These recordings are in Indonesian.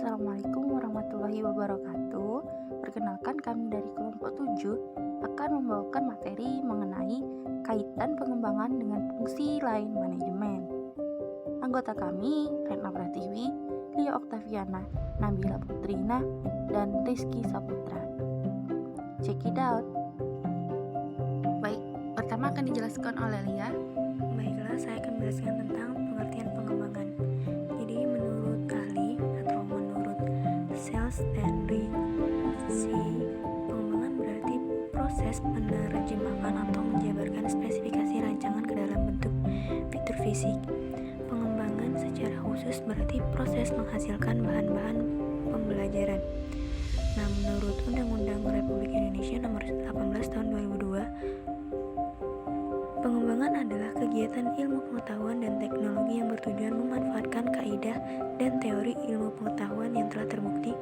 Assalamualaikum warahmatullahi wabarakatuh. Perkenalkan, kami dari kelompok 7 akan membawakan materi mengenai kaitan pengembangan dengan fungsi lain manajemen. Anggota kami Retna Pratiwi, Lia Oktaviana, Nabila Putrina, dan Rizky Saputra. Check it out. Baik, pertama akan dijelaskan oleh Lia. Baiklah, saya akan menjelaskan tentang pengertian pengembangan. Jadi menurut ahli atau menurut Sales and pengembangan berarti proses menerjemahkan atau menjabarkan spesifikasi rancangan ke dalam bentuk fitur fisik. Pengembangan secara khusus berarti proses menghasilkan bahan-bahan pembelajaran. Nah, menurut Undang-Undang Republik Indonesia Nomor 18 Tahun 2002, pengembangan adalah kegiatan ilmu pengetahuan dan teknologi yang bertujuan memanfaatkan kaidah dan teori ilmu pengetahuan yang telah terbukti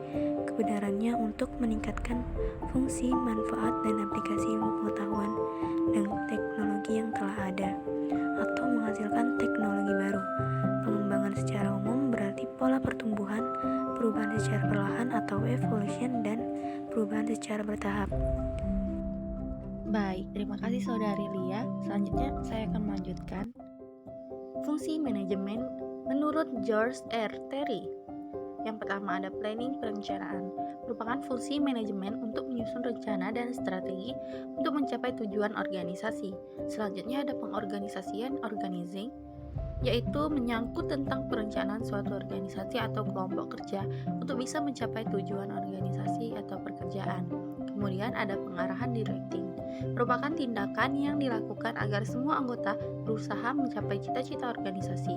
kebenarannya untuk meningkatkan fungsi, manfaat, dan aplikasi ilmu pengetahuan dan teknologi yang telah ada, atau menghasilkan teknologi baru. Pengembangan secara umum berarti pola pertumbuhan, perubahan secara perlahan atau evolution, dan perubahan secara bertahap. Baik, terima kasih Saudari Lia. Selanjutnya saya akan melanjutkan. Fungsi manajemen menurut George R. Terry. Yang pertama ada planning, perencanaan. Merupakan fungsi manajemen untuk menyusun rencana dan strategi untuk mencapai tujuan organisasi. Selanjutnya ada pengorganisasian, organizing, yaitu menyangkut tentang perencanaan suatu organisasi atau kelompok kerja untuk bisa mencapai tujuan organisasi atau pekerjaan. Kemudian ada pengarahan, directing, merupakan tindakan yang dilakukan agar semua anggota berusaha mencapai cita-cita organisasi.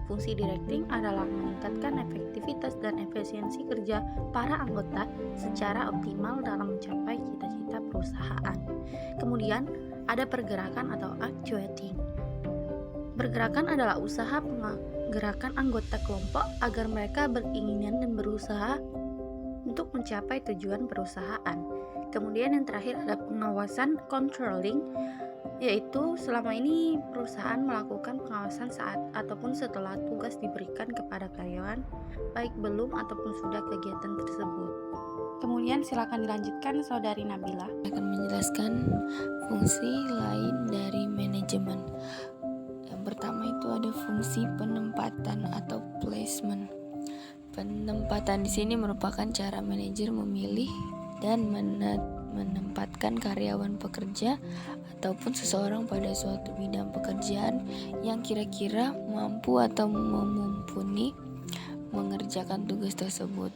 Fungsi directing adalah meningkatkan efektivitas dan efisiensi kerja para anggota secara optimal dalam mencapai cita-cita perusahaan. Kemudian ada pergerakan atau actuating. Pergerakan adalah usaha menggerakkan anggota kelompok agar mereka berkeinginan dan berusaha untuk mencapai tujuan perusahaan. Kemudian yang terakhir ada pengawasan, controlling, yaitu selama ini perusahaan melakukan pengawasan saat ataupun setelah tugas diberikan kepada karyawan, baik belum ataupun sudah kegiatan tersebut. Kemudian silakan dilanjutkan Saudari Nabila. Akan menjelaskan fungsi lain dari manajemen. Yang pertama itu ada fungsi penempatan atau placement. Penempatan di sini merupakan cara manajer memilih dan menempatkan karyawan pekerja ataupun seseorang pada suatu bidang pekerjaan yang kira-kira mampu atau mumpuni mengerjakan tugas tersebut.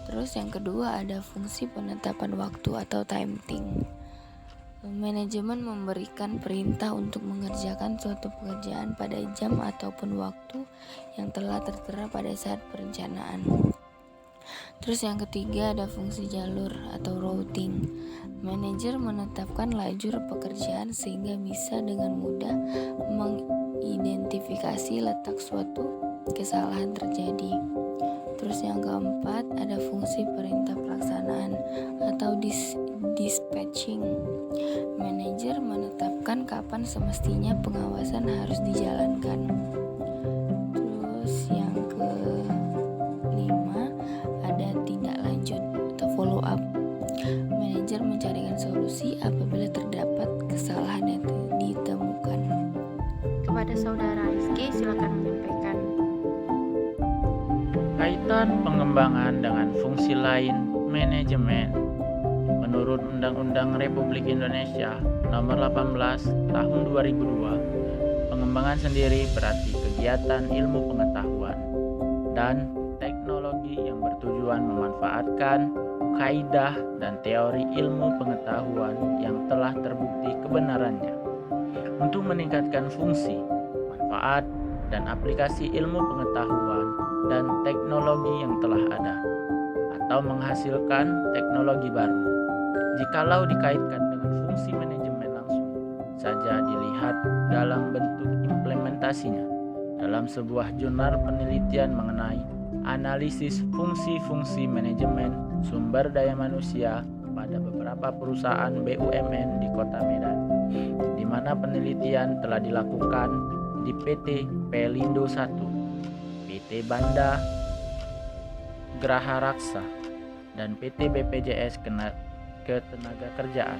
Terus yang kedua ada fungsi penetapan waktu atau timeting. Manajemen memberikan perintah untuk mengerjakan suatu pekerjaan pada jam ataupun waktu yang telah tertera pada saat perencanaan. Terus yang ketiga ada fungsi jalur atau routing. Manajer menetapkan lajur pekerjaan sehingga bisa dengan mudah mengidentifikasi letak suatu kesalahan terjadi. Terus yang keempat ada fungsi perintah pelaksanaan atau dispatching. Manajer menetapkan kapan semestinya pengawasan harus dijalankan. Terus yang kelima ada tindak lanjut atau follow up. Manajer mencarikan solusi apabila terdapat kesalahan yang ditemukan. Kepada Saudara Rizky, silakan menyampaikan. Kaitan pengembangan dengan fungsi lain manajemen. Menurut Undang-Undang Republik Indonesia Nomor 18 Tahun 2002, pengembangan sendiri berarti kegiatan ilmu pengetahuan dan teknologi yang bertujuan memanfaatkan kaidah dan teori ilmu pengetahuan yang telah terbukti kebenarannya untuk meningkatkan fungsi, manfaat, dan aplikasi ilmu pengetahuan dan teknologi yang telah ada, atau menghasilkan teknologi baru. Jikalau dikaitkan dengan fungsi manajemen langsung saja dilihat dalam bentuk implementasinya dalam sebuah jurnal penelitian mengenai analisis fungsi-fungsi manajemen sumber daya manusia pada beberapa perusahaan BUMN di Kota Medan, di mana penelitian telah dilakukan di PT Pelindo 1, PT Banda, Graha Raksa, dan PT BPJS Ketenagakerjaan.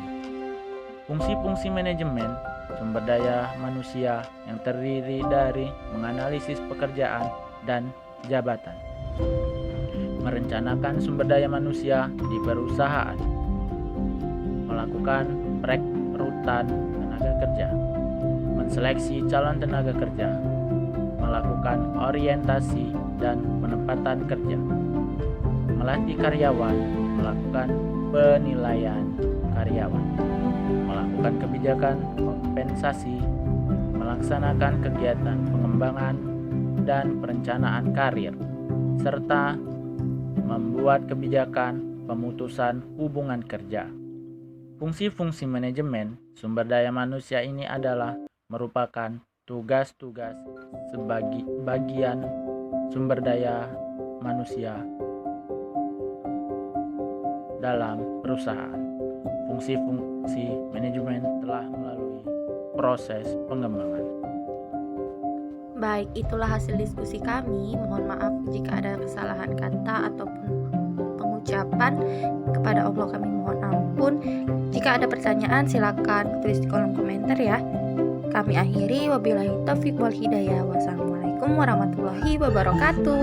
Fungsi-fungsi manajemen sumber daya manusia yang terdiri dari menganalisis pekerjaan dan jabatan, merencanakan sumber daya manusia di perusahaan, melakukan perekrutan tenaga kerja, menseleksi calon tenaga kerja, melakukan orientasi dan penempatan kerja, melatih karyawan, melakukan penilaian karyawan, melakukan kebijakan kompensasi, melaksanakan kegiatan pengembangan dan perencanaan karir, serta membuat kebijakan pemutusan hubungan kerja. Fungsi-fungsi manajemen sumber daya manusia ini adalah merupakan tugas-tugas bagian sumber daya manusia dalam perusahaan. Fungsi-fungsi manajemen telah melalui proses pengembangan. Baik, itulah hasil diskusi kami. Mohon maaf jika ada kesalahan kata ataupun pengucapan. Kepada Allah kami mohon ampun. Jika ada pertanyaan silakan tulis di kolom komentar ya. Kami akhiri, wabillahi taufiq wal hidayah. Wassalamualaikum warahmatullahi wabarakatuh.